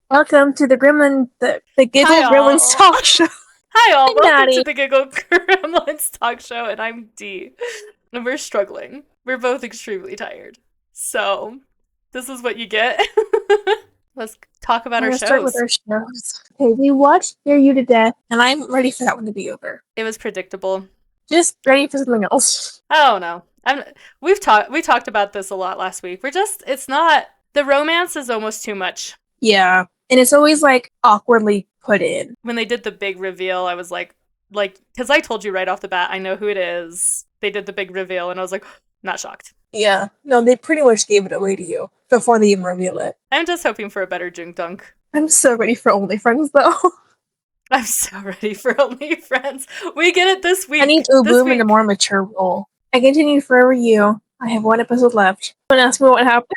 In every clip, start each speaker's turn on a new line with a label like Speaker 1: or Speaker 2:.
Speaker 1: Welcome to the Giggle
Speaker 2: Hi
Speaker 1: Gremlins
Speaker 2: all.
Speaker 1: talk show.
Speaker 2: Hi all.
Speaker 1: I'm
Speaker 2: Welcome to
Speaker 1: Maddie.
Speaker 2: the Giggle Gremlins talk show, and I'm Dee. And we're struggling. We're both extremely tired. So, this is what you get. Let's talk about
Speaker 1: We're
Speaker 2: our
Speaker 1: gonna start with
Speaker 2: shows.
Speaker 1: our shows. Okay, we watched Hear You to Death, and I'm ready for that one to be over.
Speaker 2: It was predictable.
Speaker 1: Just ready for something else.
Speaker 2: I don't know. We talked about this a lot last week. It's not the romance is almost too much.
Speaker 1: Yeah, and it's always like awkwardly put in.
Speaker 2: When they did the big reveal, I was like cuz I told you right off the bat, I know who it is. They did the big reveal and I was like not shocked.
Speaker 1: Yeah, no, they pretty much gave it away to you before they even reveal it.
Speaker 2: I'm just hoping for a better Jung Dunk.
Speaker 1: I'm so ready for Only Friends though.
Speaker 2: I'm so ready for Only Friends. We get it this
Speaker 1: I need
Speaker 2: week. This
Speaker 1: Uboom in a
Speaker 2: week.
Speaker 1: more mature role. I continue Forever You. I have one episode left. Don't ask me what happened.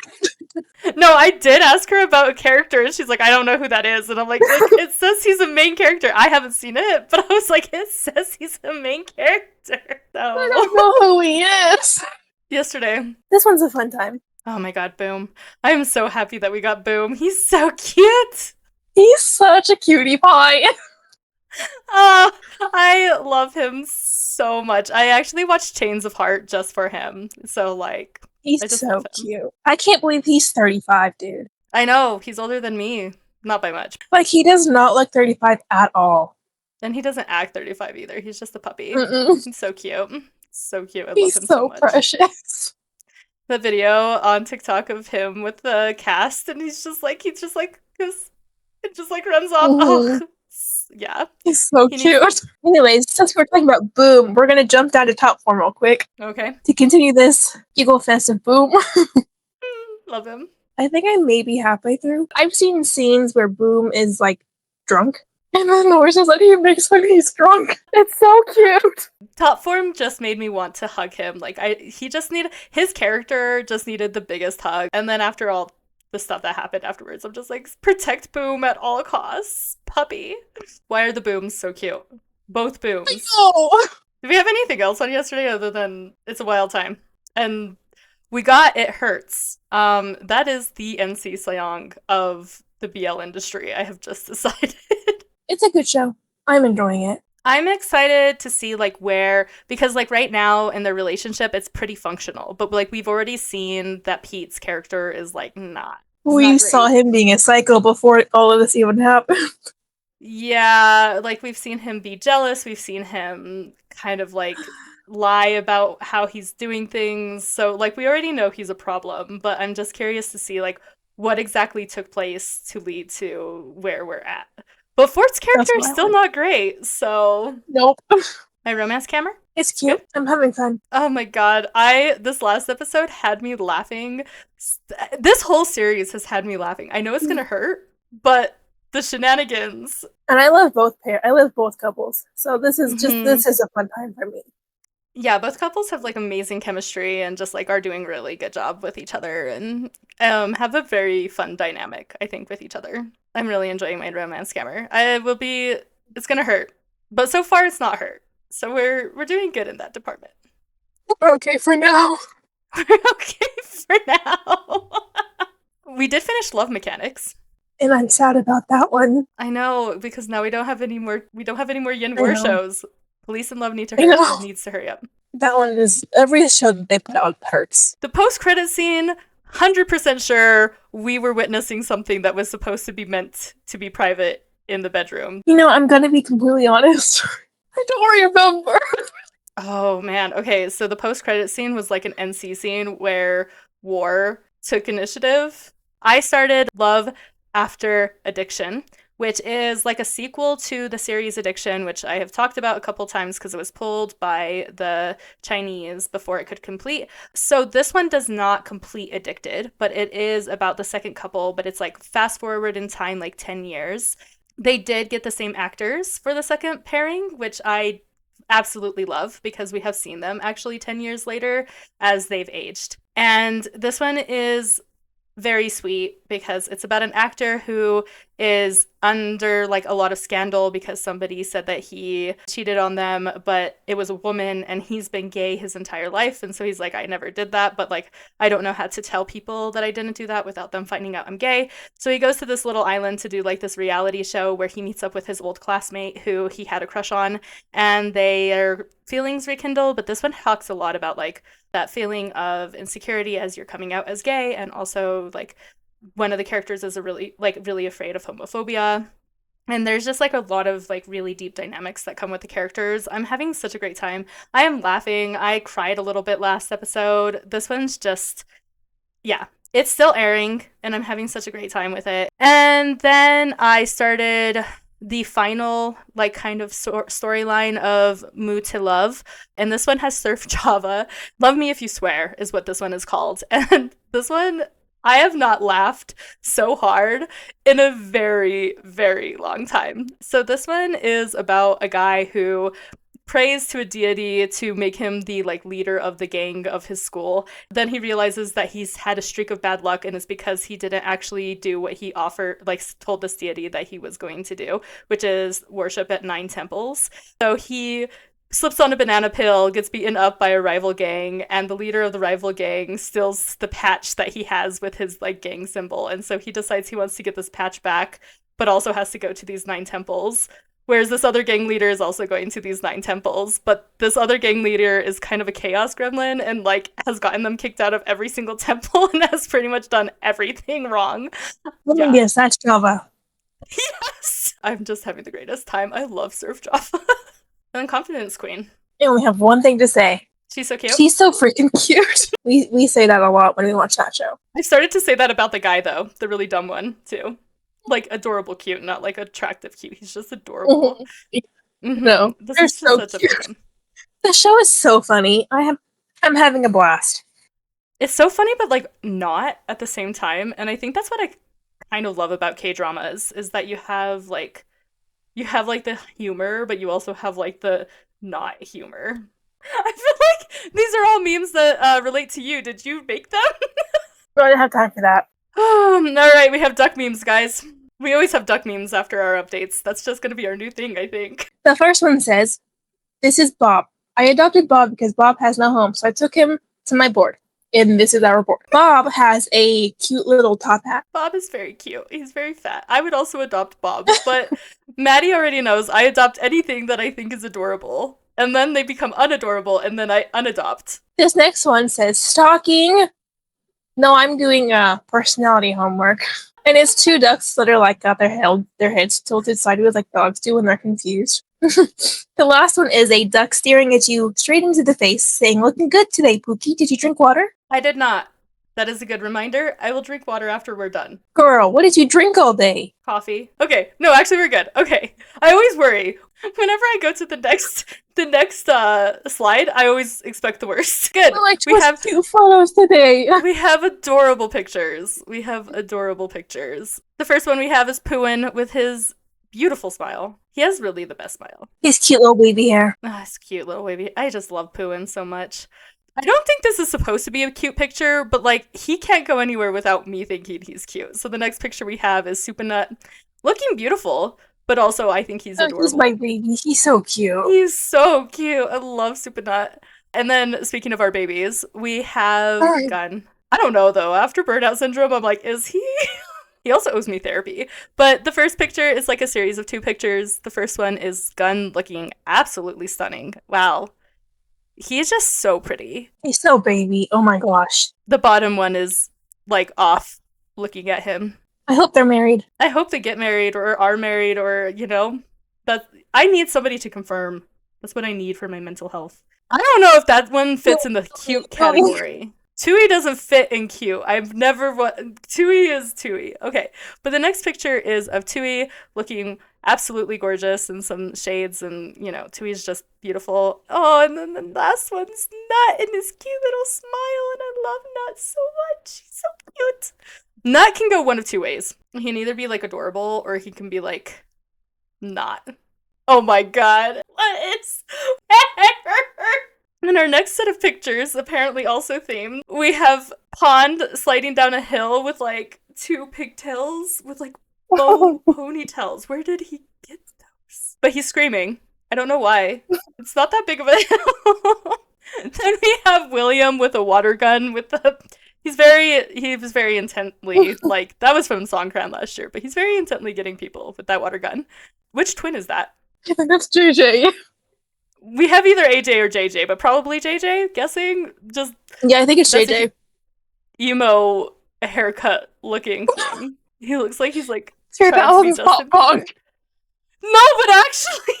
Speaker 2: No, I did ask her about a character, and she's like, I don't know who that is. And I'm like, it says he's a main character. I haven't seen it, but I was like, it says he's a main character.
Speaker 1: I
Speaker 2: So,
Speaker 1: don't know who he is.
Speaker 2: yesterday.
Speaker 1: This one's a fun time.
Speaker 2: Oh my god, Boom. I'm so happy that we got Boom. He's so cute.
Speaker 1: He's such a cutie pie.
Speaker 2: Oh, I love him so much. I actually watched Chains of Heart just for him. So, like,
Speaker 1: He's
Speaker 2: I just
Speaker 1: so
Speaker 2: love him.
Speaker 1: cute. I can't believe he's 35, dude.
Speaker 2: I know, he's older than me. Not by much.
Speaker 1: Like, he does not look 35 at all.
Speaker 2: And he doesn't act 35 either. He's just a puppy.
Speaker 1: Mm-mm.
Speaker 2: He's so cute. So cute. I love
Speaker 1: He's
Speaker 2: him so
Speaker 1: so
Speaker 2: much.
Speaker 1: precious.
Speaker 2: The video on TikTok of him with the cast, and it just like runs off.
Speaker 1: Mm-hmm.
Speaker 2: Oh, yeah.
Speaker 1: He's so
Speaker 2: He needs.
Speaker 1: cute. Anyways, since we're talking about Boom, we're gonna jump down to top form real quick
Speaker 2: Okay.
Speaker 1: to continue this Giggle Fest of Boom.
Speaker 2: Love him.
Speaker 1: I think I may be halfway through. I've seen scenes where Boom is like drunk, and then Laura's just like he makes when he's drunk. It's so cute.
Speaker 2: Top form just made me want to hug him. His character just needed the biggest hug. And then after all the stuff that happened afterwards, I'm just like, protect Boom at all costs. Puppy. Why are the Booms so cute? Both Booms.
Speaker 1: Oh,
Speaker 2: Did we have anything else on yesterday other than It's a Wild Time? And we got It Hurts. That is the NC song of the BL industry, I have just decided.
Speaker 1: it's a good show. I'm enjoying it.
Speaker 2: I'm excited to see like where, because like right now in their relationship it's pretty functional, but like we've already seen that Pete's character is like not. It's
Speaker 1: We
Speaker 2: not
Speaker 1: saw
Speaker 2: great.
Speaker 1: him being a psycho before all of this even happened.
Speaker 2: Yeah, like we've seen him be jealous, we've seen him kind of like lie about how he's doing things. So like we already know he's a problem, but I'm just curious to see like what exactly took place to lead to where we're at. But Fort's
Speaker 1: That's
Speaker 2: character
Speaker 1: what
Speaker 2: is
Speaker 1: I
Speaker 2: still
Speaker 1: like.
Speaker 2: not great, so
Speaker 1: Nope.
Speaker 2: my romance camera?
Speaker 1: It's
Speaker 2: It's good.
Speaker 1: cute. I'm having fun.
Speaker 2: Oh my god, I this last episode had me laughing. This whole series has had me laughing. I know it's gonna hurt, but the shenanigans.
Speaker 1: And I love both I love both couples. So
Speaker 2: Mhm.
Speaker 1: this is a fun time for me.
Speaker 2: Yeah, both couples have like amazing chemistry and just like are doing really good job with each other and have a very fun dynamic, I think, with each other. I'm really enjoying my romance scammer. It's gonna hurt. But so far it's not hurt. So we're doing good in that department.
Speaker 1: Okay, for now.
Speaker 2: We're okay for now. We did finish Love Mechanics.
Speaker 1: And I'm sad about that one.
Speaker 2: I know, because now we don't have any more Yin
Speaker 1: I
Speaker 2: War
Speaker 1: know.
Speaker 2: shows. Police in Love
Speaker 1: I know.
Speaker 2: needs to hurry up.
Speaker 1: That one is every show that they put out hurts.
Speaker 2: The post-credit scene, 100% sure we were witnessing something that was supposed to be meant to be private in the bedroom.
Speaker 1: You know, I'm gonna be completely honest. I don't remember.
Speaker 2: Oh man. Okay, so the post-credit scene was like an NC scene where War took initiative. I started Love After Addiction, which is like a sequel to the series Addiction, which I have talked about a couple times because it was pulled by the Chinese before it could complete. So this one does not complete Addicted, but it is about the second couple, but it's like fast forward in time like 10 years. They did get the same actors for the second pairing, which I absolutely love because we have seen them actually 10 years later as they've aged. And this one is very sweet because it's about an actor who is under like a lot of scandal because somebody said that he cheated on them, but it was a woman and he's been gay his entire life. And so he's like, I never did that, but like, I don't know how to tell people that I didn't do that without them finding out I'm gay. So he goes to this little island to do like this reality show where he meets up with his old classmate who he had a crush on, and their feelings rekindle. But this one talks a lot about like that feeling of insecurity as you're coming out as gay, and also like one of the characters is really afraid of homophobia. And there's just like a lot of like really deep dynamics that come with the characters. I'm having such a great time. I am laughing. I cried a little bit last episode. This one's just, yeah, it's still airing and I'm having such a great time with it. And then I started the final like kind of storyline of Moo to Love, and this one has Surf Java. Love Me If You Swear is what this one is called. And this one, I have not laughed so hard in a very, very long time. So this one is about a guy who prays to a deity to make him the like leader of the gang of his school. Then he realizes that he's had a streak of bad luck, and it's because he didn't actually do what he told this deity that he was going to do, which is worship at 9 temples. So he slips on a banana peel, gets beaten up by a rival gang, and the leader of the rival gang steals the patch that he has with his like gang symbol. And so he decides he wants to get this patch back, but also has to go to these 9 temples. Whereas this other gang leader is also going to these 9 temples, but this other gang leader is kind of a chaos gremlin and like has gotten them kicked out of every single temple and has pretty much done everything wrong.
Speaker 1: Yeah. Yes, that's Java.
Speaker 2: Yes! I'm just having the greatest time. I love Surf Java. And then Confidence Queen.
Speaker 1: I only have one thing to say.
Speaker 2: She's so cute.
Speaker 1: She's so freaking cute. We say that a lot when we watch that show.
Speaker 2: I started to say that about the guy, though. The really dumb one, too. Like, adorable cute, not like attractive cute. He's just adorable.
Speaker 1: Mm-hmm. No,
Speaker 2: this
Speaker 1: they're
Speaker 2: is
Speaker 1: so
Speaker 2: such
Speaker 1: cute.
Speaker 2: a fun.
Speaker 1: The show is so funny. I'm having a blast.
Speaker 2: It's so funny, but like not at the same time. And I think that's what I kind of love about K-dramas is that you have like the humor, but you also have like the not humor. I feel like these are all memes that relate to you. Did you make them?
Speaker 1: I don't have time for that.
Speaker 2: All right, we have duck memes, guys. We always have duck memes after our updates. That's just going to be our new thing, I think.
Speaker 1: The first one says, "This is Bob. I adopted Bob because Bob has no home, so I took him to my board. And this is our board. Bob has a cute little top hat."
Speaker 2: Bob is very cute. He's very fat. I would also adopt Bob, but Maddie already knows I adopt anything that I think is adorable. And then they become unadorable, and then I unadopt.
Speaker 1: This next one says, "Stalking." No, I'm doing personality homework. And it's 2 ducks that are like got their heads tilted sideways like dogs do when they're confused. The last one is a duck staring at you straight into the face, saying, "Looking good today, Pookie. Did you drink water?"
Speaker 2: I did not. That is a good reminder. I will drink water after we're done.
Speaker 1: Girl, what did you drink all day?
Speaker 2: Coffee. Okay. No, actually, we're good. Okay. I always worry. Whenever I go to the next slide, I always expect the worst. Good.
Speaker 1: Well, we have 2 photos today.
Speaker 2: We have adorable pictures. The first one we have is Pooin with his beautiful smile. He has really the best smile.
Speaker 1: His cute little wavy hair.
Speaker 2: His cute little wavy. I just love Pooin so much. I don't think this is supposed to be a cute picture, but like he can't go anywhere without me thinking he's cute. So the next picture we have is Supernut looking beautiful, but also I think he's adorable.
Speaker 1: He's my baby. He's so cute.
Speaker 2: He's so cute. I love Supernut. And then speaking of our babies, we have Gun. I don't know though. After burnout syndrome, I'm like, is he? He also owes me therapy. But the first picture is like a series of 2 pictures. The first one is Gun looking absolutely stunning. Wow. He's just so pretty.
Speaker 1: He's so baby. Oh my gosh.
Speaker 2: The bottom one is like off looking at him.
Speaker 1: I hope they're married.
Speaker 2: I hope they get married or are married or, you know, that I need somebody to confirm. That's what I need for my mental health. I don't know if that one fits in the cute category. Tui doesn't fit in cute. Tui is Tui. Okay. But the next picture is of Tui looking absolutely gorgeous in some shades, and, you know, Tui's just beautiful. Oh, and then the last one's Nut in his cute little smile, and I love Nut so much. He's so cute. Nut can go one of 2 ways. He can either be, like, adorable, or he can be, like, not. Oh my god. What is... In our next set of pictures, apparently also themed, we have Pond sliding down a hill with like two pigtails with like ponytails. Where did he get those? But he's screaming. I don't know why. It's not that big of a hill. Then we have William with a water gun with the he was very intently like that was from Songkran last year, but he's very intently getting people with that water gun. Which twin is that?
Speaker 1: I think that's JJ.
Speaker 2: We have either AJ or JJ, but probably JJ, guessing. Just
Speaker 1: Yeah, I think it's JJ.
Speaker 2: Emo haircut looking thing. He looks like he's like
Speaker 1: that was pop punk.
Speaker 2: No, but actually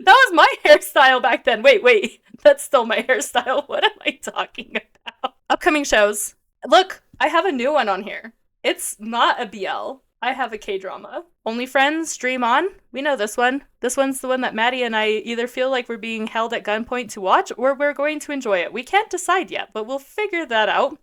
Speaker 2: that was my hairstyle back then. Wait. That's still my hairstyle. What am I talking about? Upcoming shows. Look, I have a new one on here. It's not a BL. I have a K-drama. Only Friends, Dream On. We know this one. This one's the one that Maddie and I either feel like we're being held at gunpoint to watch or we're going to enjoy it. We can't decide yet, but we'll figure that out.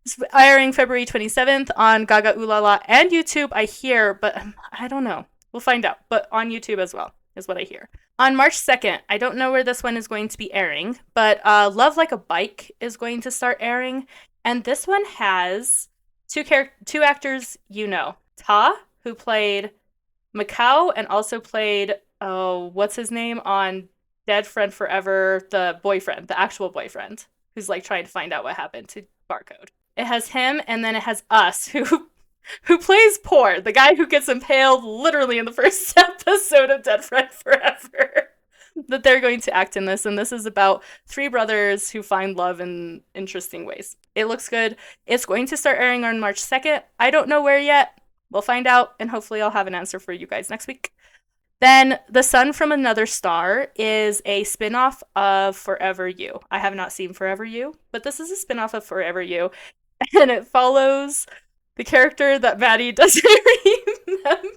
Speaker 2: It's airing February 27th on Gaga Ulala and YouTube, I hear, but I don't know. We'll find out. But on YouTube as well, is what I hear. On March 2nd, I don't know where this one is going to be airing, but Love Like a Bike is going to start airing. And this one has two actors you know. Ta, who played Macau and also played, what's his name on Dead Friend Forever, the boyfriend, the actual boyfriend, who's like trying to find out what happened to Barcode. It has him, and then it has Us, who plays Poor, the guy who gets impaled literally in the first episode of Dead Friend Forever. That they're going to act in this, and this is about three brothers who find love in interesting ways. It looks good. It's going to start airing on March 2nd. I don't know where yet. We'll find out, and hopefully I'll have an answer for you guys next week. Then The Sun from Another Star is a spin-off of Forever You. I have not seen Forever You, but this is a spin-off of Forever You, and it follows the character that Maddie doesn't remember.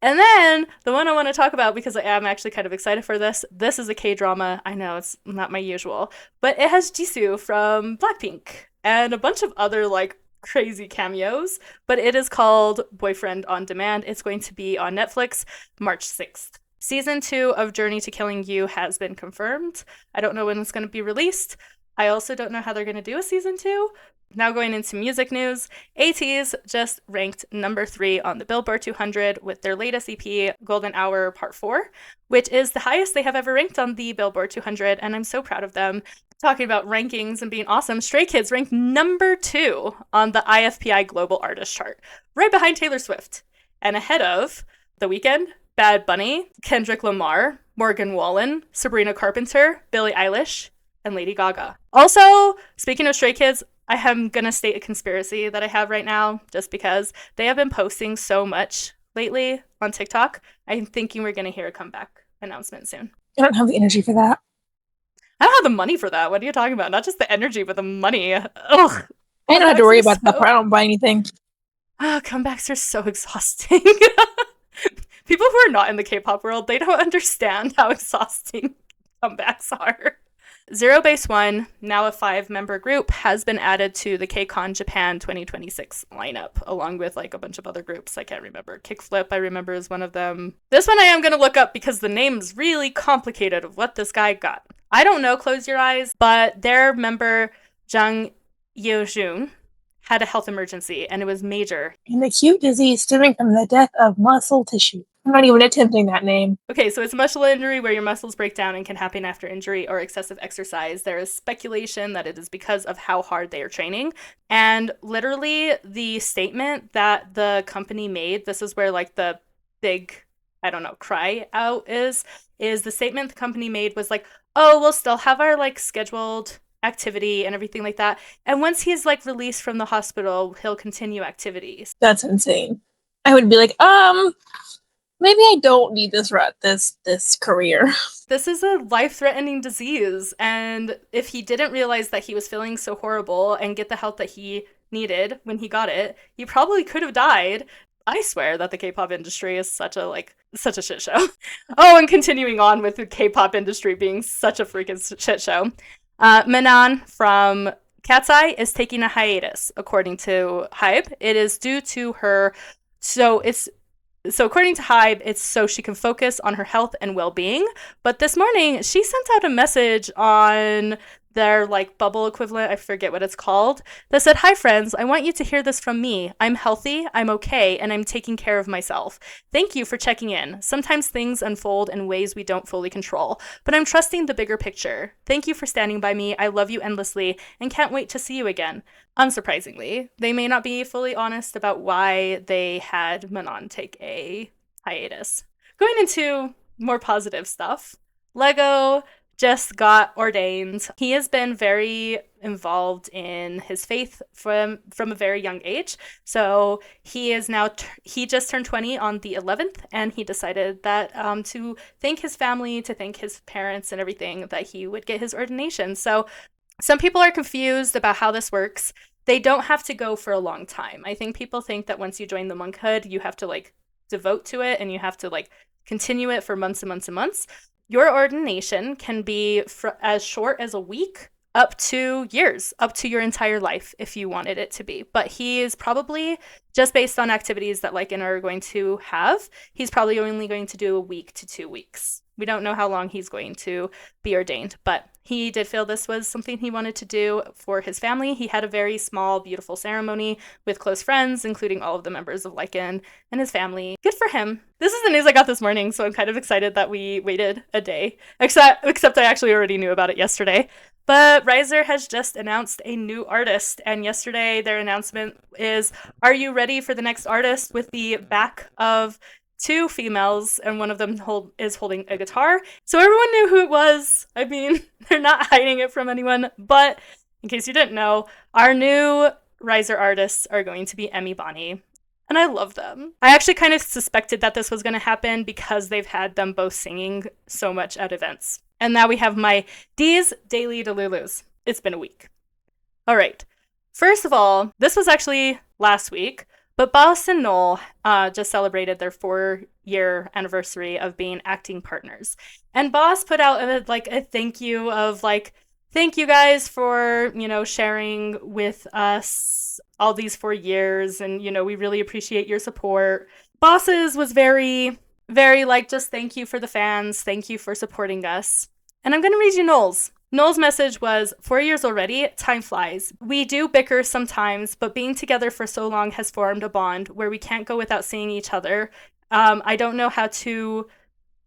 Speaker 2: And then the one I want to talk about, because I am actually kind of excited for this is a K-drama. I know it's not my usual, but it has Jisoo from Blackpink and a bunch of other like crazy cameos, but it is called Boyfriend on Demand. It's going to be on Netflix March 6th. Season 2 of Journey to Killing You has been confirmed. I don't know when it's going to be released. I also don't know how they're going to do a season 2. Now going into music news, ATEEZ just ranked number 3 on the Billboard 200 with their latest EP, Golden Hour Part 4, which is the highest they have ever ranked on the Billboard 200, and I'm so proud of them. Talking about rankings and being awesome, Stray Kids ranked number 2 on the IFPI Global Artist Chart, right behind Taylor Swift, and ahead of The Weeknd, Bad Bunny, Kendrick Lamar, Morgan Wallen, Sabrina Carpenter, Billie Eilish, and Lady Gaga. Also, speaking of Stray Kids, I am going to state a conspiracy that I have right now, just because they have been posting so much lately on TikTok. I'm thinking we're going to hear a comeback announcement soon.
Speaker 1: I don't have the energy for that.
Speaker 2: I don't have the money for that. What are you talking about? Not just the energy, but the money. Ugh. I
Speaker 1: don't have to worry about that, but I don't buy anything.
Speaker 2: Comebacks are so exhausting. People who are not in the K-pop world, they don't understand how exhausting comebacks are. Zero Base One, now a 5-member group, has been added to the KCON Japan 2026 lineup, along with like a bunch of other groups. I can't remember. Kickflip, I remember, is one of them. This one I am going to look up because the name's really complicated of what this guy got. I don't know, Close Your Eyes, but their member, Jang Yeojun, had a health emergency, and it was major.
Speaker 1: An acute disease stemming from the death of muscle tissue. I'm not even attempting that name.
Speaker 2: Okay, so it's a muscle injury where your muscles break down and can happen after injury or excessive exercise. There is speculation that it is because of how hard they are training. And literally the statement that the company made, this is where like the big, I don't know, cry out is the statement the company made was like, oh, we'll still have our like scheduled activity and everything like that. And once he's like released from the hospital, he'll continue activities.
Speaker 1: That's insane. I would be like, maybe I don't need this career.
Speaker 2: This is a life-threatening disease, and if he didn't realize that he was feeling so horrible and get the help that he needed when he got it, he probably could have died. I swear that the K-pop industry is such a shit show. Oh, and continuing on with the K-pop industry being such a freaking shit show. Menan from Cat's Eye is taking a hiatus, according to Hype. It is due to her, so it's So according to Hive, it's so she can focus on her health and well-being. But this morning, she sent out a message on their like bubble equivalent, I forget what it's called, that said, "Hi friends, I want you to hear this from me. I'm healthy, I'm okay, and I'm taking care of myself. Thank you for checking in. Sometimes things unfold in ways we don't fully control, but I'm trusting the bigger picture. Thank you for standing by me. I love you endlessly and can't wait to see you again." Unsurprisingly, they may not be fully honest about why they had Manon take a hiatus. Going into more positive stuff, Lego just got ordained. He has been very involved in his faith from a very young age. So he is now he just turned 20 on the 11th, and he decided that to thank his family, to thank his parents and everything, that he would get his ordination. So some people are confused about how this works. They don't have to go for a long time. I think people think that once you join the monkhood, you have to like devote to it and you have to like continue it for months and months and months. Your ordination can be as short as a week up to years, up to your entire life if you wanted it to be. But he is probably, just based on activities that Lycan are going to have, he's probably only going to do a week to 2 weeks. We don't know how long he's going to be ordained, but he did feel this was something he wanted to do for his family. He had a very small, beautiful ceremony with close friends, including all of the members of Lycan and his family. Good for him. This is the news I got this morning, so I'm kind of excited that we waited a day. Except I actually already knew about it yesterday. But Riser has just announced a new artist, and yesterday their announcement is, "Are you ready for the next artist?" with the back of 2 females, and one of them is holding a guitar. So everyone knew who it was. I mean, they're not hiding it from anyone, but in case you didn't know, our new Riser artists are going to be Emmy Bonnie, and I love them. I actually kind of suspected that this was going to happen because they've had them both singing so much at events. And now we have my D's Daily Delulus. It's been a week. All right. First of all, this was actually last week, but Boss and Noel just celebrated their 4-year anniversary of being acting partners. And Boss put out a thank you of like, "Thank you guys for, sharing with us all these 4 years. And, we really appreciate your support." Boss's was very, very like, just thank you for the fans. Thank you for supporting us. And I'm going to read you Noel's. Noel's message was, 4 years already, time flies. We do bicker sometimes, but being together for so long has formed a bond where we can't go without seeing each other. I don't know how to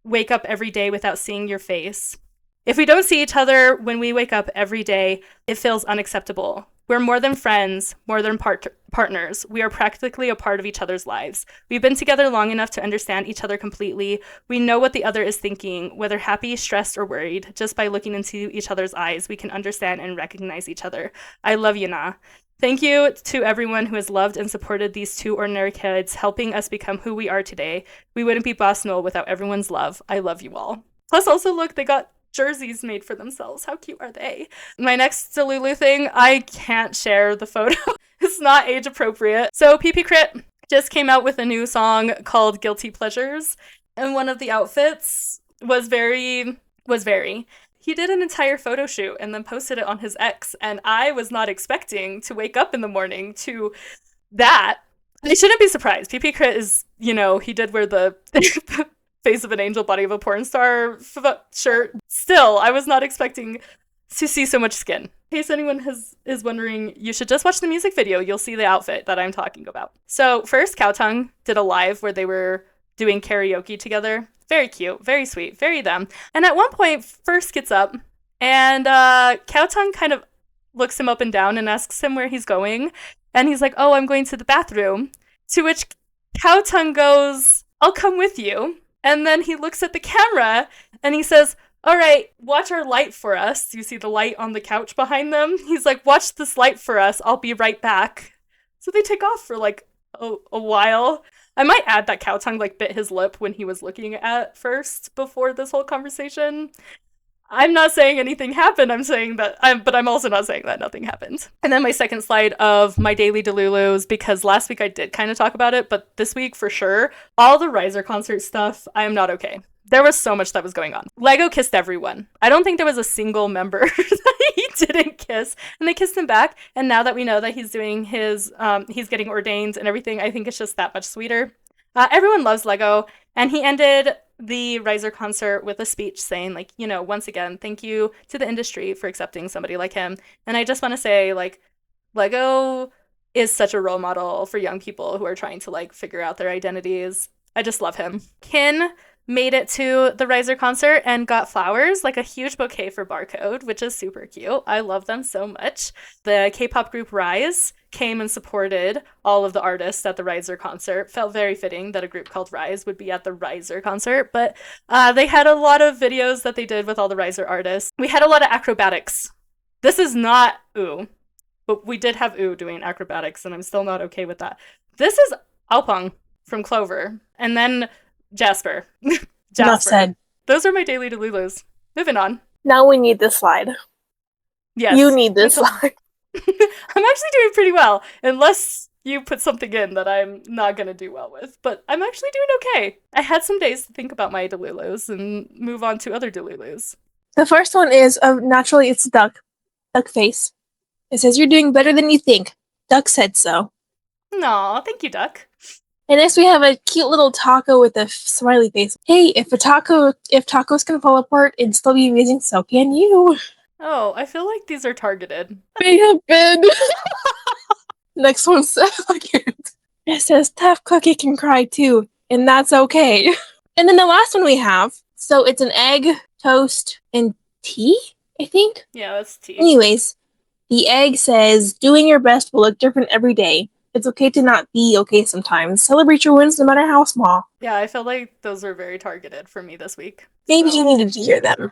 Speaker 2: wake up every day without seeing your face. If we don't see each other when we wake up every day, it feels unacceptable. We're more than friends, more than partners. We are practically a part of each other's lives. We've been together long enough to understand each other completely. We know what the other is thinking, whether happy, stressed, or worried. Just by looking into each other's eyes, we can understand and recognize each other. I love you, Na. Thank you to everyone who has loved and supported these 2 ordinary kids, helping us become who we are today. We wouldn't be Boss Noel without everyone's love. I love you all. Plus, also, look, they got jerseys made for themselves. How cute are they? My next Delulu thing, I can't share the photo. It's not age appropriate. So PP Crit just came out with a new song called Guilty Pleasures, and one of the outfits was very. He did an entire photo shoot and then posted it on his X, and I was not expecting to wake up in the morning to that. I shouldn't be surprised. PP Crit is, he did wear the face of an angel, body of a porn star shirt. Still, I was not expecting to see so much skin. In case anyone is wondering, you should just watch the music video. You'll see the outfit that I'm talking about. So first, Cowtongue did a live where they were doing karaoke together. Very cute, very sweet, very them. And at one point, First gets up, and Cowtongue kind of looks him up and down and asks him where he's going. And he's like, "Oh, I'm going to the bathroom." To which Cowtongue goes, "I'll come with you." And then he looks at the camera and he says, "All right, watch our light for us." You see the light on the couch behind them? He's like, "Watch this light for us. I'll be right back." So they take off for like a while. I might add that Cowtongue like bit his lip when he was looking at First before this whole conversation. I'm not saying anything happened. I'm saying that, but I'm also not saying that nothing happened. And then my second slide of my daily Delulus, because last week I did kind of talk about it, but this week for sure, all the Riser concert stuff, I am not okay. There was so much that was going on. Lego kissed everyone. I don't think there was a single member that he didn't kiss, and they kissed him back. And now that we know that he's doing he's getting ordained and everything, I think it's just that much sweeter. Everyone loves Lego, and he ended the Riser concert with a speech saying, like, once again, thank you to the industry for accepting somebody like him. And I just want to say, like, Lego is such a role model for young people who are trying to, like, figure out their identities. I just love him. Kin made it to the Riser concert and got flowers, like a huge bouquet for Barcode, which is super cute. I love them so much. The K-pop group Rise came and supported all of the artists at the Riser concert. Felt very fitting that a group called Rise would be at the Riser concert, but they had a lot of videos that they did with all the Riser artists. We had a lot of acrobatics. This is not ooh, but we did have ooh doing acrobatics, and I'm still not okay with that. This is Alpong from Clover, and then Jasper.
Speaker 1: Enough said.
Speaker 2: Those are my daily delulus. Moving on.
Speaker 1: Now we need this slide.
Speaker 2: Yes.
Speaker 1: You need this slide.
Speaker 2: I'm actually doing pretty well, unless you put something in that I'm not going to do well with. But I'm actually doing okay. I had some days to think about my delulus and move on to other delulus.
Speaker 1: The first one is, naturally, it's duck. Duck face. It says, you're doing better than you think. Duck said so.
Speaker 2: Aw, thank you, Duck.
Speaker 1: And next we have a cute little taco with a smiley face. Hey, if tacos can fall apart and still be amazing, so can you.
Speaker 2: Oh, I feel like these are targeted.
Speaker 1: They have been. Next one says, it says, tough cookie can cry too, and that's okay. And then the last one we have, so it's an egg, toast, and tea, I think?
Speaker 2: Yeah, that's tea.
Speaker 1: Anyways, the egg says, doing your best will look different every day. It's okay to not be okay sometimes. Celebrate your wins no matter how small.
Speaker 2: Yeah, I felt like those were very targeted for me this week.
Speaker 1: Maybe you needed to hear them.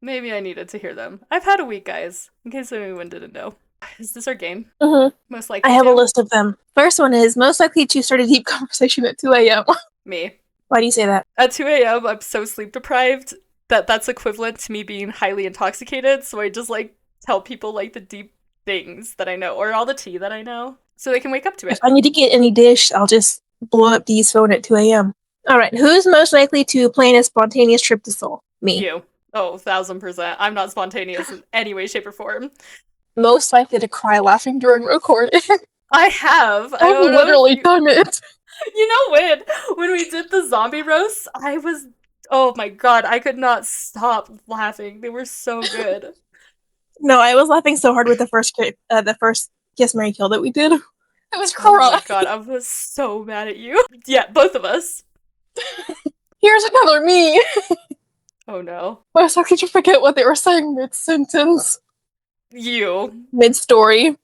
Speaker 2: Maybe I needed to hear them. I've had a week, guys, in case anyone didn't know. Is this our game?
Speaker 1: Mm-hmm.
Speaker 2: Most likely
Speaker 1: I have a list of them. First one is most likely to start a deep conversation at 2 a.m.
Speaker 2: Me.
Speaker 1: Why do you say that?
Speaker 2: At 2 a.m., I'm so sleep deprived that that's equivalent to me being highly intoxicated, so I just, like, tell people, like, the deep things that I know, or all the tea that I know, so they can wake up to it.
Speaker 1: If I need to get any dish, I'll just blow up Dee's phone at 2 a.m. Alright, who's most likely to plan a spontaneous trip to Seoul? Me.
Speaker 2: You. Oh, 1,000%. I'm not spontaneous in any way, shape, or form.
Speaker 1: Most likely to cry laughing during recording.
Speaker 2: I have.
Speaker 1: I've literally done it.
Speaker 2: You know when we did the zombie roasts, I was, oh my god, I could not stop laughing. They were so good.
Speaker 1: No, I was laughing so hard with the first Kiss, Marry, Kill that we did. I was crying.
Speaker 2: Oh my god, I was so mad at you. Yeah, both of us.
Speaker 1: Here's another me.
Speaker 2: Oh no.
Speaker 1: I was starting to forget what they were saying mid-sentence.
Speaker 2: You.
Speaker 1: Mid-story.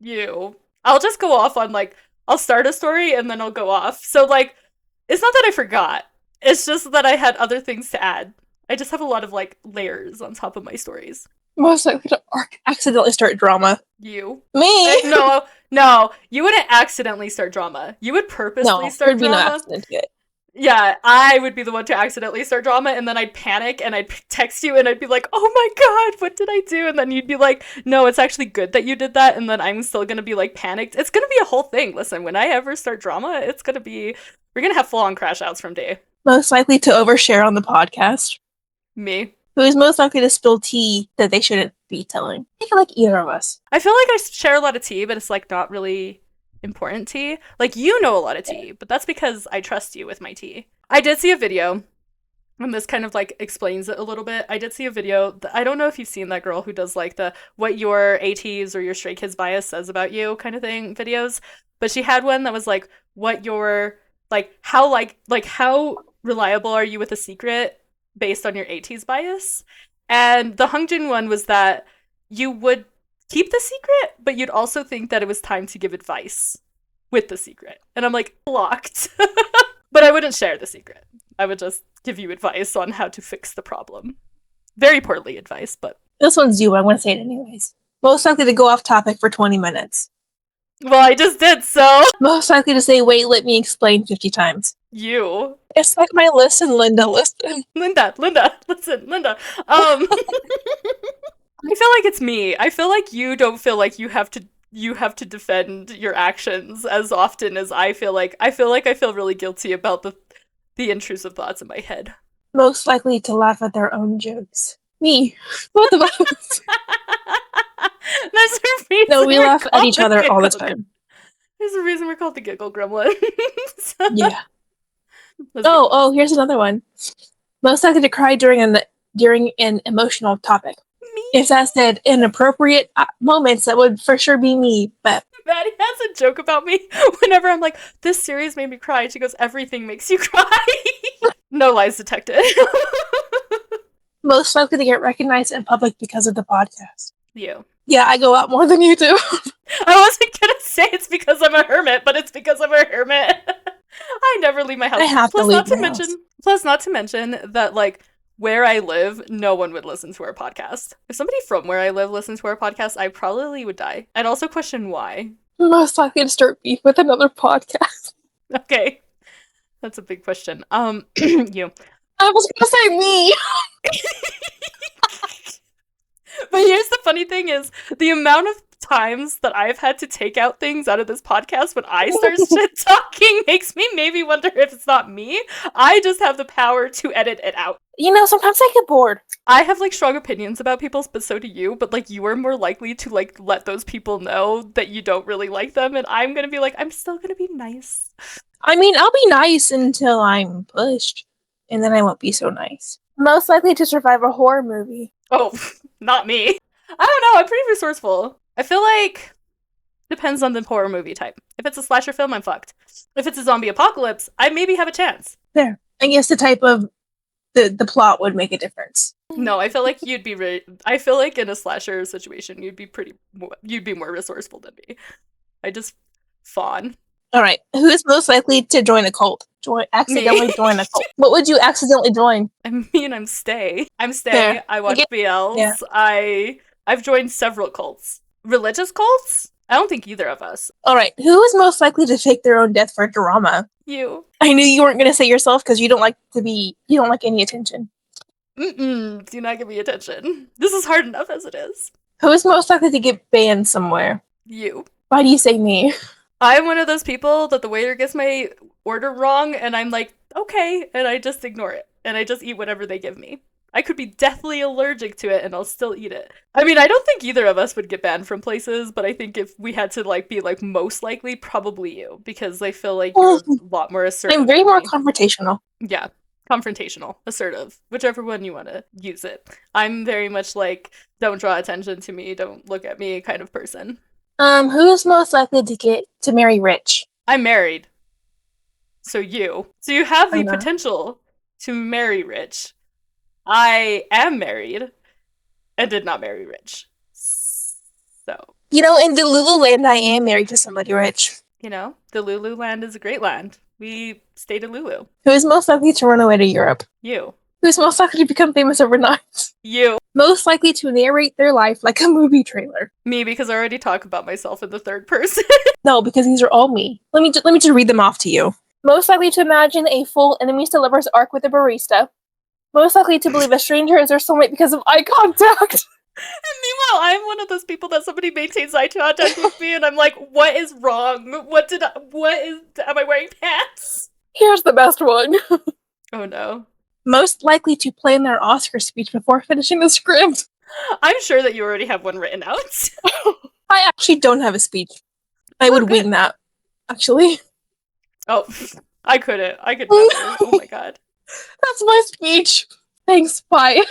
Speaker 2: You. I'll just go off on, like, I'll start a story and then I'll go off. So, like, it's not that I forgot. It's just that I had other things to add. I just have a lot of, like, layers on top of my stories.
Speaker 1: Most likely to accidentally start drama.
Speaker 2: You.
Speaker 1: Me?
Speaker 2: No. You wouldn't accidentally start drama. You would purposely start drama.
Speaker 1: No accident to it.
Speaker 2: Yeah, I would be the one to accidentally start drama, and then I'd panic, and I'd text you, and I'd be like, oh my god, what did I do? And then you'd be like, no, it's actually good that you did that, and then I'm still gonna be, like, panicked. It's gonna be a whole thing. Listen, when I ever start drama, we're gonna have full-on crash outs from day.
Speaker 1: Most likely to overshare on the podcast.
Speaker 2: Me.
Speaker 1: Who is most likely to spill tea that they shouldn't be telling? I feel like either of us.
Speaker 2: I feel like I share a lot of tea, but it's, like, not really important tea. Like, you know a lot of tea, but that's because I trust you with my tea. I did see a video, and this kind of, like, explains it a little bit. I did see a video. I don't know if you've seen that girl who does, like, the what your ATs or your Stray Kids bias says about you kind of thing videos, but she had one that was, like, what your, how reliable are you with a secret based on your ATs bias? And the Hungjin one was that you would keep the secret, but you'd also think that it was time to give advice with the secret. And I'm like, blocked. But I wouldn't share the secret. I would just give you advice on how to fix the problem. Very poorly advice, but...
Speaker 1: This one's you, I'm going to say it anyways. Most likely to go off topic for 20 minutes.
Speaker 2: Well, I just did, so...
Speaker 1: Most likely to say, wait, let me explain 50 times.
Speaker 2: You.
Speaker 1: It's like my listen, Linda, listen.
Speaker 2: Linda, listen, Linda. I feel like it's me. I feel like you don't feel like you have to defend your actions as often as I feel like. I feel really guilty about the intrusive thoughts in my head.
Speaker 1: Most likely to laugh at their own jokes. Me. Both of us.
Speaker 2: That's her face.
Speaker 1: No, we laugh at each other all the time.
Speaker 2: There's a reason we're called the Giggle Gremlins.
Speaker 1: Yeah.
Speaker 2: Let's
Speaker 1: Oh, here's another one. Most likely to cry during an emotional topic.
Speaker 2: me.
Speaker 1: If that said inappropriate moments, that would for sure be me. But
Speaker 2: Maddie has a joke about me whenever I'm like, this series made me cry. She goes, everything makes you cry. No lies detected.
Speaker 1: most likely to get recognized in public because of the podcast.
Speaker 2: You.
Speaker 1: Yeah, I go out more than you do.
Speaker 2: I wasn't gonna say it's because I'm a hermit, but it's because I'm a hermit. I never leave my house.
Speaker 1: I have to leave my house.
Speaker 2: Plus, not to mention that, like, where I live, no one would listen to our podcast. If somebody from where I live listened to our podcast, I probably would die. I'd also question why.
Speaker 1: Most likely to start beef with another podcast.
Speaker 2: Okay. That's a big question. You.
Speaker 1: I was gonna say me.
Speaker 2: But here's the funny thing is, the amount of times that I've had to take out things out of this podcast when I start shit talking makes me maybe wonder if it's not me. I just have the power to edit it out.
Speaker 1: You know, sometimes I get bored.
Speaker 2: I have, like, strong opinions about people, but so do you. But, like, you are more likely to, like, let those people know that you don't really like them. And I'm gonna be like, I'm still gonna be nice.
Speaker 1: I mean, I'll be nice until I'm pushed. And then I won't be so nice. Most likely to survive a horror movie.
Speaker 2: Oh, not me. I don't know. I'm pretty resourceful. I feel like depends on the horror movie type. If it's a slasher film, I'm fucked. If it's a zombie apocalypse, I maybe have a chance.
Speaker 1: There. I guess the type of the plot would make a difference.
Speaker 2: No, I feel like you'd be I feel like in a slasher situation, you'd be more resourceful than me. I just fawn.
Speaker 1: All right. Who is most likely to join a cult? Accidentally join a cult. What would you accidentally join?
Speaker 2: I mean, I'm Stay.
Speaker 1: Fair.
Speaker 2: I watch BLs.
Speaker 1: Yeah.
Speaker 2: I've joined several cults. Religious cults? I don't think either of us.
Speaker 1: All right. Who is most likely to fake their own death for drama?
Speaker 2: You.
Speaker 1: I knew you weren't going to say yourself because you don't like any attention.
Speaker 2: Do not give me attention. This is hard enough as it is.
Speaker 1: Who is most likely to get banned somewhere?
Speaker 2: You.
Speaker 1: Why do you say me?
Speaker 2: I'm one of those people that the waiter gets my order wrong and I'm like, okay, and I just ignore it. And I just eat whatever they give me. I could be deathly allergic to it and I'll still eat it. I mean, I don't think either of us would get banned from places, but I think if we had to, like, be, like, most likely, probably you. Because I feel like you're a lot more assertive.
Speaker 1: I'm very more confrontational.
Speaker 2: Yeah. Confrontational. Assertive. Whichever one you want to use it. I'm very much like, don't draw attention to me, don't look at me kind of person.
Speaker 1: Who is most likely to marry rich?
Speaker 2: I'm married. So you. So you have the
Speaker 1: I know.
Speaker 2: potential to marry rich. I am married and did not marry rich. So.
Speaker 1: You know, in Delulu land, I am married to somebody rich.
Speaker 2: You know, the Lulu land is a great land. We stayed in Lulu.
Speaker 1: Who is most likely to run away to Europe?
Speaker 2: You.
Speaker 1: Who's most likely to become famous overnight?
Speaker 2: You.
Speaker 1: Most likely to narrate their life like a movie trailer?
Speaker 2: Me, because I already talk about myself in the third person.
Speaker 1: No, because these are all me. Let me just read them off to you. Most likely to imagine a full enemies to lovers arc with a barista. Most likely to believe a stranger is their soulmate because of eye contact.
Speaker 2: And meanwhile, I'm one of those people that somebody maintains eye contact with me, and I'm like, what is wrong? Am I wearing pants?
Speaker 1: Here's the best one.
Speaker 2: Oh no.
Speaker 1: Most likely to plan their Oscar speech before finishing the script.
Speaker 2: I'm sure that you already have one written out.
Speaker 1: I actually don't have a speech. I would wing that, actually.
Speaker 2: Oh, I couldn't. I could never. Oh my god.
Speaker 1: That's my speech. Thanks, bye.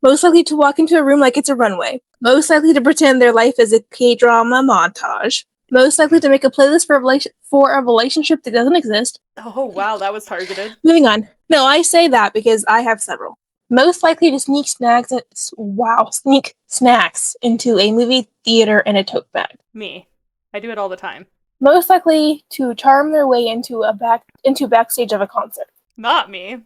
Speaker 1: Most likely to walk into a room like it's a runway. Most likely to pretend their life is a K-drama montage. Most likely to make a playlist for a relationship that doesn't exist.
Speaker 2: Oh wow, that was targeted.
Speaker 1: Moving on. No, I say that because I have several. Most likely to sneak snacks into a movie theater in a tote bag.
Speaker 2: Me. I do it all the time.
Speaker 1: Most likely to charm their way into backstage of a concert.
Speaker 2: Not me.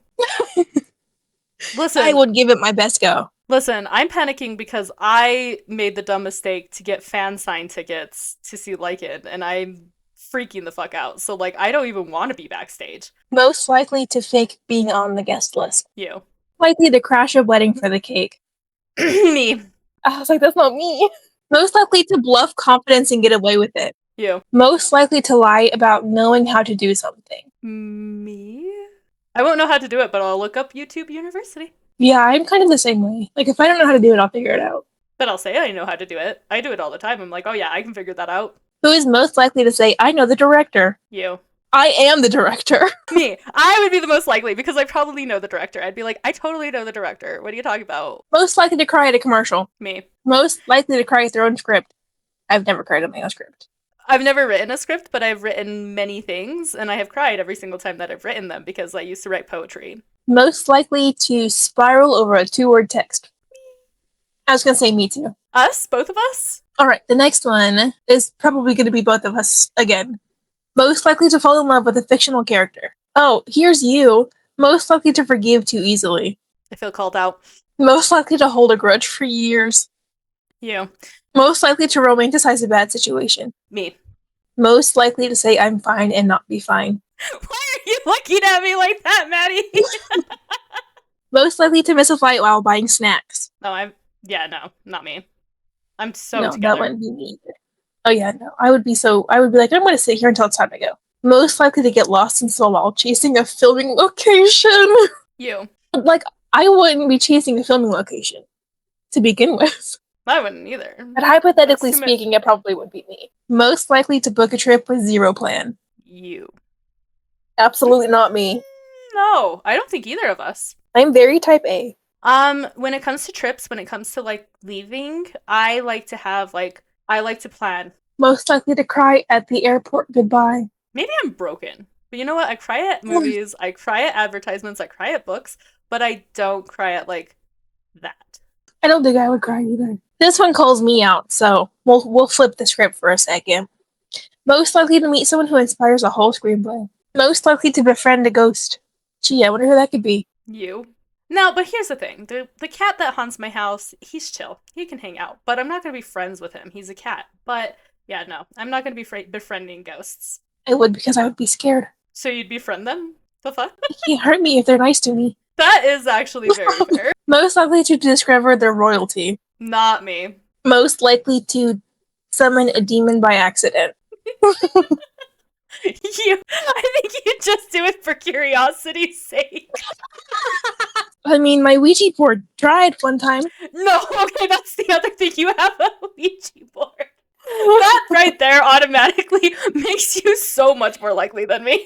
Speaker 2: Listen,
Speaker 1: I would give it my best go.
Speaker 2: Listen, I'm panicking because I made the dumb mistake to get fan sign tickets to see Like It, and I'm freaking the fuck out. So, like, I don't even want to be backstage.
Speaker 1: Most likely to fake being on the guest list.
Speaker 2: You.
Speaker 1: Likely to crash a wedding for the cake.
Speaker 2: Me.
Speaker 1: I was like, that's not me. Most likely to bluff confidence and get away with it.
Speaker 2: You.
Speaker 1: Most likely to lie about knowing how to do something.
Speaker 2: Me? I won't know how to do it, but I'll look up YouTube University.
Speaker 1: Yeah, I'm kind of the same way. Like, if I don't know how to do it, I'll figure it out.
Speaker 2: But I'll say I know how to do it. I do it all the time. I'm like, oh yeah, I can figure that out.
Speaker 1: Who is most likely to say, I know the director?
Speaker 2: You.
Speaker 1: I am the director.
Speaker 2: Me. I would be the most likely because I probably know the director. I'd be like, I totally know the director. What are you talking about?
Speaker 1: Most likely to cry at a commercial.
Speaker 2: Me.
Speaker 1: Most likely to cry at their own script. I've never cried at my own script.
Speaker 2: I've never written a script, but I've written many things, and I have cried every single time that I've written them because I used to write poetry.
Speaker 1: Most likely to spiral over a 2-word text. I was going to say me too.
Speaker 2: Us? Both of us?
Speaker 1: All right, the next one is probably going to be both of us again. Most likely to fall in love with a fictional character. Oh, here's you. Most likely to forgive too easily.
Speaker 2: I feel called out.
Speaker 1: Most likely to hold a grudge for years.
Speaker 2: You.
Speaker 1: Most likely to romanticize a bad situation.
Speaker 2: Me.
Speaker 1: Most likely to say I'm fine and not be fine.
Speaker 2: Why are you looking at me like that, Maddie?
Speaker 1: Most likely to miss a flight while buying snacks.
Speaker 2: No, not me. I'm so
Speaker 1: No,
Speaker 2: together.
Speaker 1: that wouldn't be me either. Oh yeah, no. I would be like, I'm gonna sit here until it's time to go. Most likely to get lost in slow while chasing a filming location.
Speaker 2: You.
Speaker 1: Like, I wouldn't be chasing a filming location to begin with.
Speaker 2: I wouldn't either.
Speaker 1: But hypothetically speaking, it probably would be me. Most likely to book a trip with zero plan.
Speaker 2: You.
Speaker 1: Absolutely not me.
Speaker 2: No, I don't think either of us.
Speaker 1: I'm very type A.
Speaker 2: When it comes to trips, when it comes to like leaving, I like to plan.
Speaker 1: Most likely to cry at the airport goodbye.
Speaker 2: Maybe I'm broken. But you know what? I cry at movies, I cry at advertisements, I cry at books, but I don't cry at like that.
Speaker 1: I don't think I would cry either. This one calls me out, so we'll flip the script for a second. Most likely to meet someone who inspires a whole screenplay. Most likely to befriend a ghost. Gee, I wonder who that could be.
Speaker 2: You. No, but here's the thing. The cat that haunts my house, he's chill. He can hang out, but I'm not going to be friends with him. He's a cat. But yeah, no, I'm not going to be befriending ghosts.
Speaker 1: I would, because I would be scared.
Speaker 2: So you'd befriend them? The fuck?
Speaker 1: They can't hurt me if they're nice to me.
Speaker 2: That is actually very fair.
Speaker 1: Most likely to discover their royalty.
Speaker 2: Not me.
Speaker 1: Most likely to summon a demon by accident.
Speaker 2: I think you just do it for curiosity's sake.
Speaker 1: I mean, my Ouija board tried one time.
Speaker 2: No, okay, that's the other thing. You have a Ouija board. That right there automatically makes you so much more likely than me.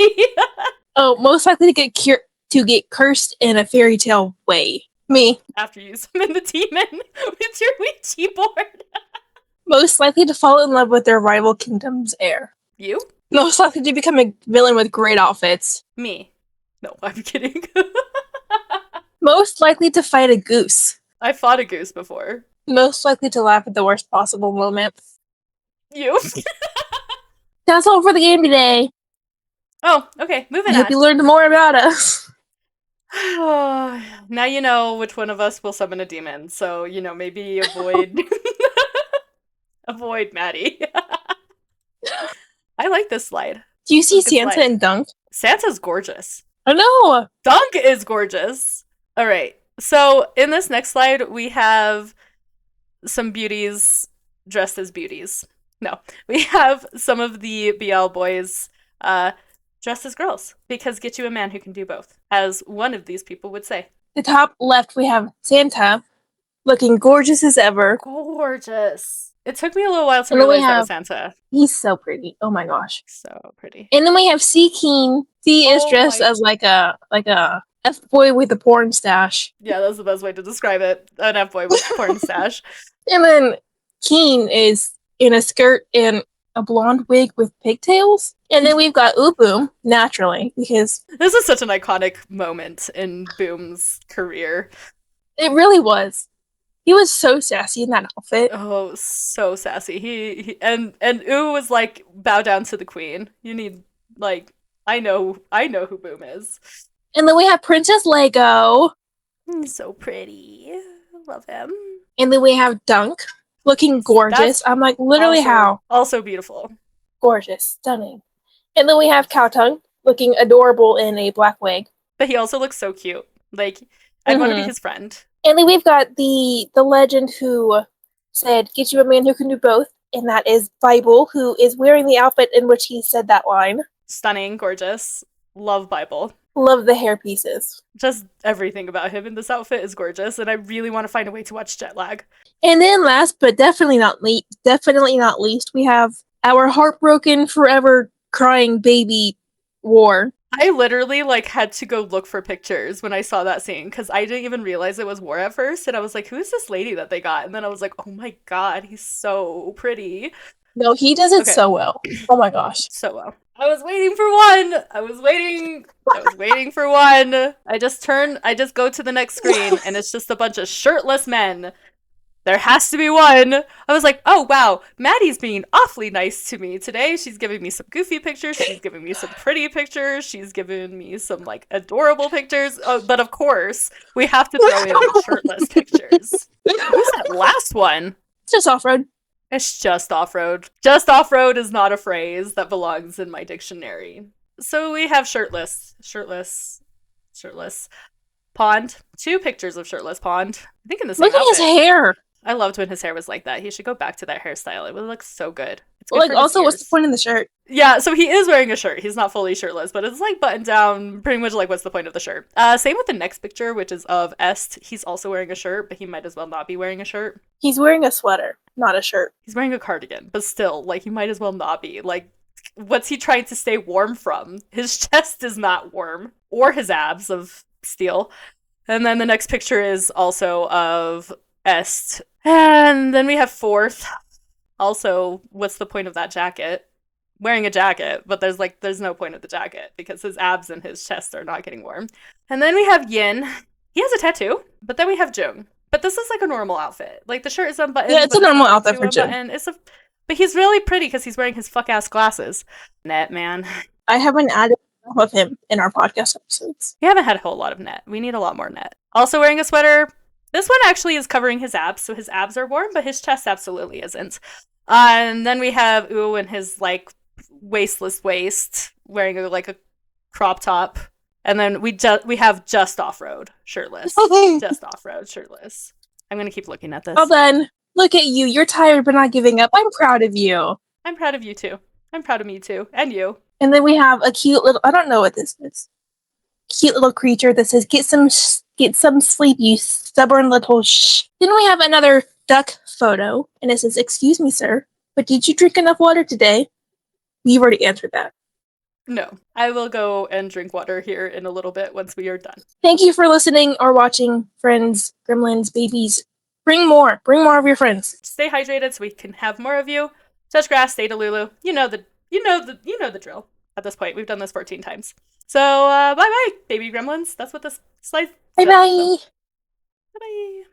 Speaker 1: Oh, most likely to get cursed in a fairy tale way. Me.
Speaker 2: After you summon the demon with your Ouija board.
Speaker 1: Most likely to fall in love with their rival kingdom's heir.
Speaker 2: You?
Speaker 1: Most likely to become a villain with great outfits.
Speaker 2: Me. No, I'm kidding.
Speaker 1: Most likely to fight a goose.
Speaker 2: I fought a goose before.
Speaker 1: Most likely to laugh at the worst possible moment.
Speaker 2: You?
Speaker 1: That's all for the game today.
Speaker 2: Oh, okay, moving
Speaker 1: I
Speaker 2: on.
Speaker 1: hope you learned more about us.
Speaker 2: Now you know which one of us will summon a demon, so, maybe avoid... avoid Maddie. I like this slide.
Speaker 1: Do you see
Speaker 2: Look, it's
Speaker 1: Santa
Speaker 2: like-
Speaker 1: and Dunk?
Speaker 2: Santa's gorgeous.
Speaker 1: I know!
Speaker 2: Dunk is gorgeous. All right. So in this next slide, we have some beauties dressed as beauties. No, we have some of the BL boys dressed as girls because get you a man who can do both, as one of these people would say.
Speaker 1: The top left, we have Santa, looking gorgeous as ever.
Speaker 2: Gorgeous. It took me a little while to
Speaker 1: And then we
Speaker 2: realize that was
Speaker 1: have-
Speaker 2: Santa.
Speaker 1: He's so pretty. Oh my gosh.
Speaker 2: So pretty.
Speaker 1: And then we have C. Keen. C is
Speaker 2: Oh
Speaker 1: dressed
Speaker 2: my-
Speaker 1: as like a F-boy with a porn stash.
Speaker 2: Yeah, that's the best way to describe it. An F-boy with a porn stash.
Speaker 1: And then Keen is in a skirt and a blonde wig with pigtails. And then we've got Boom, naturally, because
Speaker 2: This is such an iconic moment in Boom's career.
Speaker 1: it really was. He was so sassy in that outfit.
Speaker 2: Oh, so sassy. He and Ooh was like, bow down to the queen. You need I know who Boom is.
Speaker 1: And then we have Princess Lego.
Speaker 2: He's so pretty. Love him.
Speaker 1: And then we have Dunk, looking gorgeous. I'm like, literally
Speaker 2: Also-
Speaker 1: how?
Speaker 2: Also beautiful.
Speaker 1: Gorgeous, stunning. And then we have Cow Tongue, looking adorable in a black wig.
Speaker 2: But he also looks so cute. Like, I'd want to be
Speaker 1: Mhm.
Speaker 2: his friend.
Speaker 1: And then we've got the legend who said, get you a man who can do both. And that is Bible, who is wearing the outfit in which he said that line.
Speaker 2: Stunning, gorgeous. Love Bible.
Speaker 1: Love the hair pieces.
Speaker 2: Just everything about him in this outfit is gorgeous, and I really want to find a way to watch Jet Lag.
Speaker 1: And then last but definitely not least, we have our heartbroken, forever crying baby War.
Speaker 2: I literally like had to go look for pictures when I saw that scene because I didn't even realize it was War at first, and I was like, "Who is this lady that they got?" And then I was like, "Oh my god, he's so pretty."
Speaker 1: No, he does it
Speaker 2: Okay.
Speaker 1: so well. Oh my gosh.
Speaker 2: So well. I was waiting for one. I was waiting for one. I just go to the next screen and it's just a bunch of shirtless men. There has to be one. I was like, oh wow, Maddie's being awfully nice to me today. She's giving me some goofy pictures. She's giving me some pretty pictures. She's giving me some like adorable pictures. Oh, but of course, we have to throw in shirtless pictures. Who's that last one?
Speaker 1: It's just off-road.
Speaker 2: It's just off-road. Just off-road is not a phrase that belongs in my dictionary. So we have shirtless. Pond. 2 pictures of shirtless Pond. I think in the same
Speaker 1: Look at his
Speaker 2: outfit.
Speaker 1: hair.
Speaker 2: I loved when his hair was like that. He should go back to that hairstyle. It would look so good. It's good
Speaker 1: Like,
Speaker 2: for his
Speaker 1: also, what's the
Speaker 2: ears.
Speaker 1: point in the shirt?
Speaker 2: Yeah, so he is wearing a shirt. He's not fully shirtless, but it's like buttoned down. Pretty much like, what's the point of the shirt? Same with the next picture, which is of Est. He's also wearing a shirt, but he might as well not be wearing a shirt.
Speaker 1: He's wearing a sweater, not a shirt.
Speaker 2: He's wearing a cardigan, but still, like, he might as well not be. Like, what's he trying to stay warm from? His chest is not warm, or his abs of steel. And then the next picture is also of Est. And then we have Fourth. Also, what's the point of that jacket? Wearing a jacket, but there's no point of the jacket because his abs and his chest are not getting warm. And then we have Yin. He has a tattoo, but then we have Jung. But this is like a normal outfit. Like the shirt is unbuttoned.
Speaker 1: Yeah, it's a normal outfit for Jung.
Speaker 2: But he's really pretty because he's wearing his fuck-ass glasses. Net, man.
Speaker 1: I haven't added enough of him in our podcast episodes.
Speaker 2: We haven't had a whole lot of net. We need a lot more net. Also wearing a sweater. This one actually is covering his abs, so his abs are warm, but his chest absolutely isn't. And then we have Ooh and his, like, waistless waist, wearing a crop top. And then we have just off-road, shirtless. Just off-road, shirtless. I'm going to keep looking at this.
Speaker 1: Well then, look at you. You're tired but not giving up. I'm proud of you.
Speaker 2: I'm proud of you, too. I'm proud of me, too. And you.
Speaker 1: And then we have a cute little, I don't know what this is. Cute little creature that says, get some sleep, you stubborn little shh. Then we have another duck photo, and it says, excuse me, sir, but did you drink enough water today? We've already answered that.
Speaker 2: No. I will go and drink water here in a little bit once we are done.
Speaker 1: Thank you for listening or watching, friends, gremlins, babies. Bring more of your friends.
Speaker 2: Stay hydrated so we can have more of you. Touch grass, stay delulu. You know the drill. At this point, we've done this 14 times. So, bye-bye, baby gremlins. That's what this slide says.
Speaker 1: Bye-bye.
Speaker 2: Bye-bye.